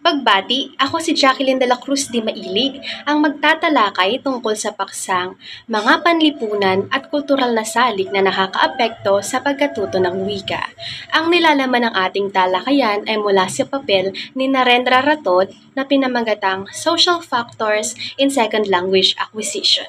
Pagbati, ako si Jacqueline de la Cruz de Mailig, ang magtatalakay tungkol sa paksang mga panlipunan at kultural na salik na nakakaapekto sa pagkatuto ng wika. Ang nilalaman ng ating talakayan ay mula sa papel ni Narendra Rathod na pinamagatang Social Factors in Second Language Acquisition.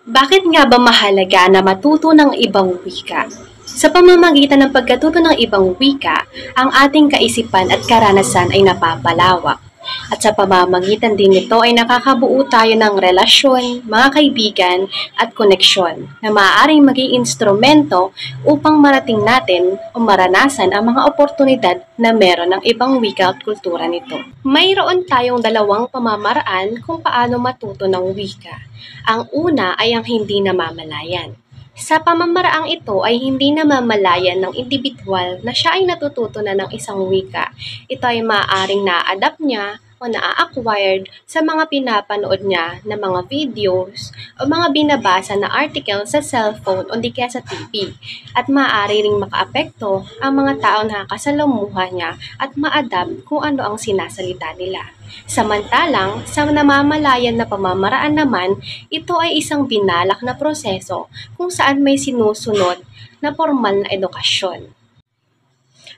Bakit nga ba mahalaga na matuto ng ibang wika? Sa pamamagitan ng pagkatuto ng ibang wika, ang ating kaisipan at karanasan ay napapalawak. At sa pamamagitan din nito ay nakakabuo tayo ng relasyon, mga kaibigan at koneksyon na maaaring maging instrumento upang marating natin o maranasan ang mga oportunidad na meron ng ibang wika at kultura nito. Mayroon tayong dalawang pamamaraan kung paano matuto ng wika. Ang una ay ang hindi namamalayan. Sa pamamaraang ito ay hindi namamalayan ng indibidwal na siya ay natututo na ng isang wika. Ito ay maaaring na-adapt niya o na-acquired sa mga pinapanood niya na mga videos o mga binabasa na article sa cellphone o di kaya sa TV. At maaari ring makaapekto ang mga tao na kasalamuha niya at ma-adapt kung ano ang sinasalita nila. Samantalang, sa namamalayan na pamamaraan naman, ito ay isang binalak na proseso kung saan may sinusunod na formal na edukasyon.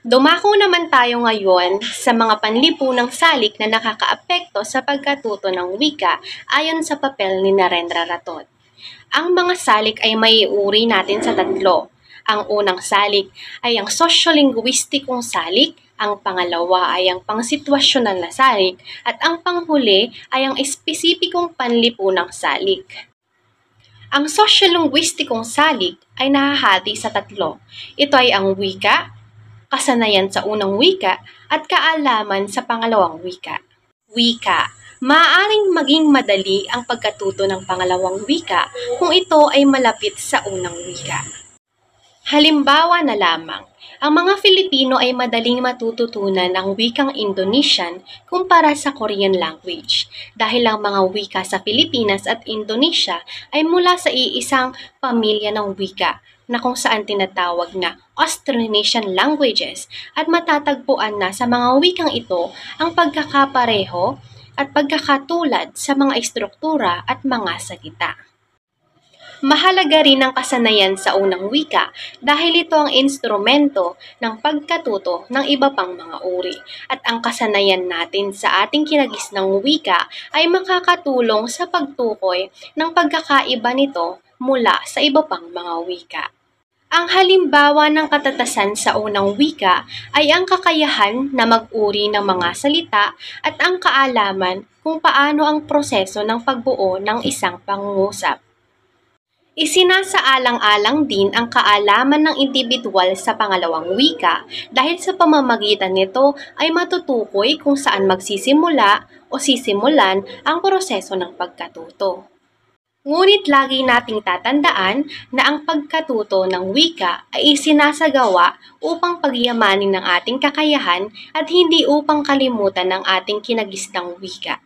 Dumako naman tayo ngayon sa mga panlipunang salik na nakakaapekto sa pagkatuto ng wika ayon sa papel ni Narendra Rathod. Ang mga salik ay maiuri natin sa tatlo. Ang unang salik ay ang sosyolinguistikong salik, ang pangalawa ay ang pangsitwasyonal na salik, at ang panghuli ay ang espesipikong panlipunang salik. Ang sosyolinguistikong salik ay nahahati sa tatlo. Ito ay ang wika, kasanayan sa unang wika, at kaalaman sa pangalawang wika. Wika. Maaaring maging madali ang pagkatuto ng pangalawang wika kung ito ay malapit sa unang wika. Halimbawa na lamang, ang mga Filipino ay madaling matututunan ang wikang Indonesian kumpara sa Korean language dahil ang mga wika sa Pilipinas at Indonesia ay mula sa iisang pamilya ng wika na kung saan tinatawag na Austronesian languages at matatagpuan na sa mga wikang ito ang pagkakapareho at pagkakatulad sa mga istruktura at mga salita. Mahalaga rin ang kasanayan sa unang wika dahil ito ang instrumento ng pagkatuto ng iba pang mga uri at ang kasanayan natin sa ating kinagisnang wika ay makakatulong sa pagtukoy ng pagkakaiba nito mula sa iba pang mga wika. Ang halimbawa ng katatasan sa unang wika ay ang kakayahan na mag-uri ng mga salita at ang kaalaman kung paano ang proseso ng pagbuo ng isang pangungusap. Isinasaalang-alang din ang kaalaman ng indibidwal sa pangalawang wika dahil sa pamamagitan nito ay matutukoy kung saan magsisimula o sisimulan ang proseso ng pagkatuto. Ngunit lagi nating tatandaan na ang pagkatuto ng wika ay isinasagawa upang pagyamanin ng ating kakayahan at hindi upang kalimutan ng ating kinagisnang wika.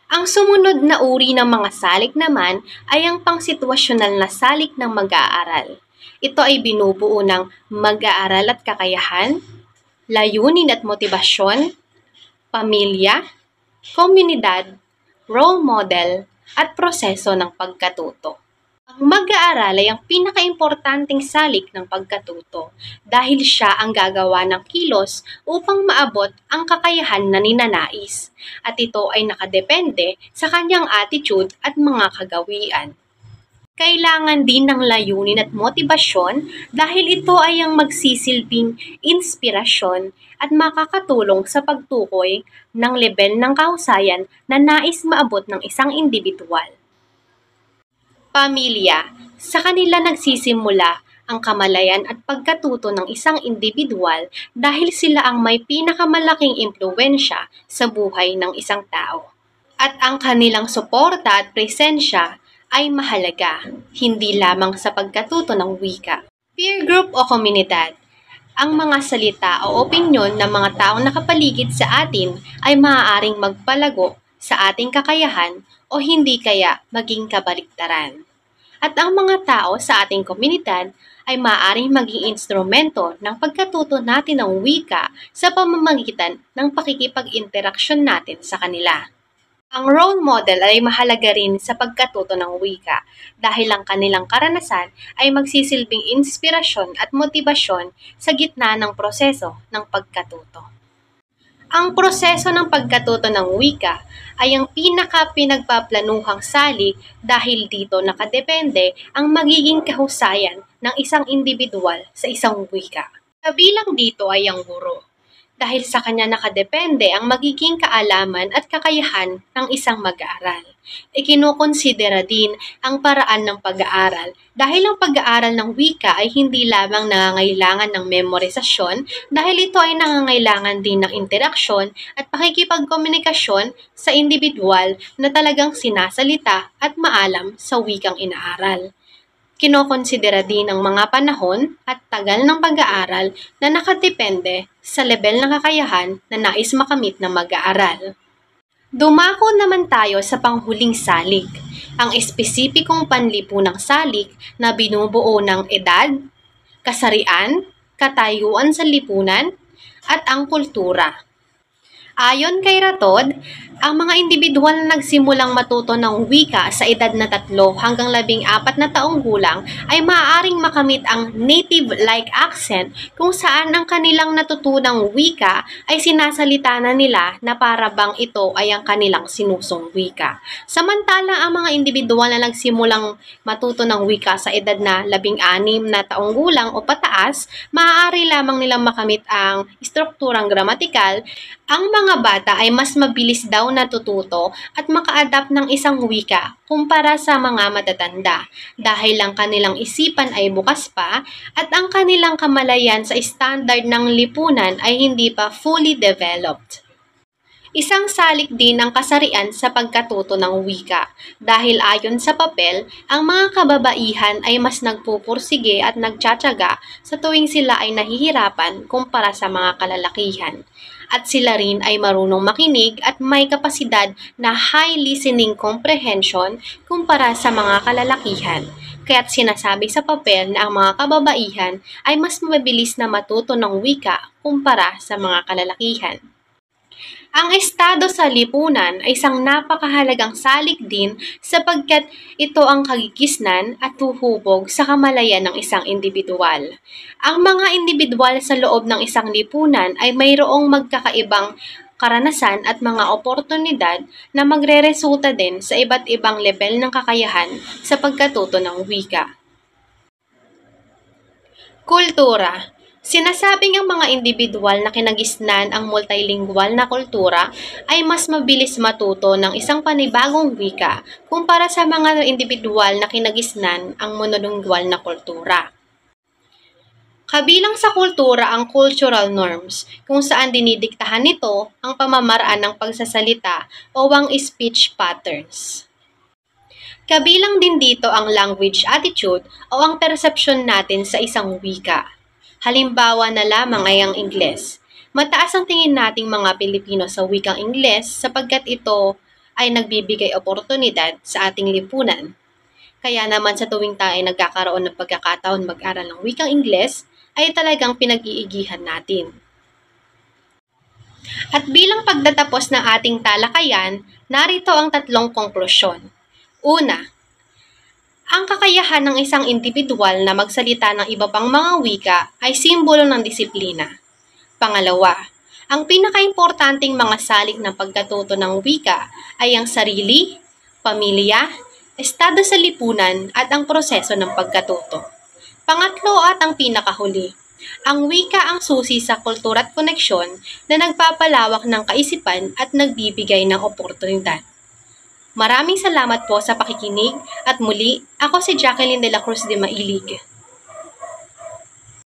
Ang sumunod na uri ng mga salik naman ay ang pangsitwasyonal na salik ng mag-aaral. Ito ay binubuo ng mag-aaral at kakayahan, layunin at motibasyon, pamilya, komunidad, role model, at proseso ng pagkatuto. Ang mag-aaral ay ang pinakaimportanteng salik ng pagkatuto dahil siya ang gagawa ng kilos upang maabot ang kakayahan na ninanais at ito ay nakadepende sa kanyang attitude at mga kagawian. Kailangan din ng layunin at motibasyon dahil ito ay ang magsisilbing inspirasyon at makakatulong sa pagtukoy ng level ng kahusayan na nais maabot ng isang indibidwal. Pamilya. Sa kanila nagsisimula ang kamalayan at pagkatuto ng isang indibidwal dahil sila ang may pinakamalaking impluwensya sa buhay ng isang tao. At ang kanilang suporta at presensya ay mahalaga, hindi lamang sa pagkatuto ng wika. Peer group o komunidad. Ang mga salita o opinyon ng mga taong nakapaligid sa atin ay maaaring magpalago sa ating kakayahan o hindi kaya maging kabaliktaran. At ang mga tao sa ating komunidad ay maaaring maging instrumento ng pagkatuto natin ng wika sa pamamagitan ng pakikipag-interaksyon natin sa kanila. Ang role model ay mahalaga rin sa pagkatuto ng wika dahil ang kanilang karanasan ay magsisilbing inspirasyon at motibasyon sa gitna ng proseso ng pagkatuto. Ang proseso ng pagkatuto ng wika ay ang pinaka-pinagpaplanuhang salik dahil dito nakadepende ang magiging kahusayan ng isang individual sa isang wika. Kabilang dito ay ang guro, dahil sa kanya nakadepende ang magiging kaalaman at kakayahan ng isang mag-aaral. Ikinukonsidera din ang paraan ng pag-aaral dahil ang pag-aaral ng wika ay hindi lamang nangangailangan ng memorisasyon dahil ito ay nangangailangan din ng interaksyon at pakikipagkomunikasyon sa individual na talagang sinasalita at maalam sa wikang inaaral. Kinokonsidera din ang mga panahon at tagal ng pag-aaral na nakadepende sa level ng kakayahan na nais makamit ng mag-aaral. Dumako naman tayo sa panghuling salik, ang espesipikong panlipunang salik na binubuo ng edad, kasarian, katayuan sa lipunan, at ang kultura. Ayon kay Ratod, ang mga individual na nagsimulang matuto ng wika sa edad na 3 hanggang 14 na taong gulang ay maaaring makamit ang native-like accent kung saan ang kanilang natutunang wika ay sinasalita na nila na para bang ito ay ang kanilang sinusong wika. Samantala ang mga individual na nagsimulang matuto ng wika sa edad na 16 na taong gulang o pataas, maaari lamang nilang makamit ang strukturang gramatikal. Ang mga bata ay mas mabilis daw natututo at maka-adapt ng isang wika kumpara sa mga matatanda dahil ang kanilang isipan ay bukas pa at ang kanilang kamalayan sa standard ng lipunan ay hindi pa fully developed. Isang salik din ang kasarian sa pagkatuto ng wika dahil ayon sa papel, ang mga kababaihan ay mas nagpupursige at nagtsatsaga sa tuwing sila ay nahihirapan kumpara sa mga kalalakihan. At sila rin ay marunong makinig at may kapasidad na high listening comprehension kumpara sa mga kalalakihan. Kaya't sinasabi sa papel na ang mga kababaihan ay mas mabilis na matuto ng wika kumpara sa mga kalalakihan. Ang estado sa lipunan ay isang napakahalagang salik din sapagkat ito ang kagigisnan at huhubog sa kamalayan ng isang individual. Ang mga individual sa loob ng isang lipunan ay mayroong magkakaibang karanasan at mga oportunidad na magreresulta din sa iba't ibang level ng kakayahan sa pagkatuto ng wika. Kultura. Sinasabing ang mga individual na kinagisnan ang multilingual na kultura ay mas mabilis matuto ng isang panibagong wika kumpara sa mga individual na kinagisnan ang monolingual na kultura. Kabilang sa kultura ang cultural norms, kung saan dinidiktahan nito ang pamamaraan ng pagsasalita o ang speech patterns. Kabilang din dito ang language attitude o ang perception natin sa isang wika. Halimbawa na lamang ay ang Ingles. Mataas ang tingin nating mga Pilipino sa wikang Ingles sapagkat ito ay nagbibigay oportunidad sa ating lipunan. Kaya naman sa tuwing tayo ay nagkakaroon ng pagkakataon mag-aral ng wikang Ingles, ay talagang pinag-iigihan natin. At bilang pagtatapos ng ating talakayan, narito ang 3 konklusyon. Una, ang kakayahan ng isang individual na magsalita ng iba pang mga wika ay simbolo ng disiplina. Pangalawa, ang pinakaimportanteng mga salik ng pagkatuto ng wika ay ang sarili, pamilya, estado sa lipunan at ang proseso ng pagkatuto. Pangatlo at ang pinakahuli, ang wika ang susi sa kultura at koneksyon na nagpapalawak ng kaisipan at nagbibigay ng oportunidad. Maraming salamat po sa pakikinig at muli, ako si Jacqueline de la Cruz de Mailig.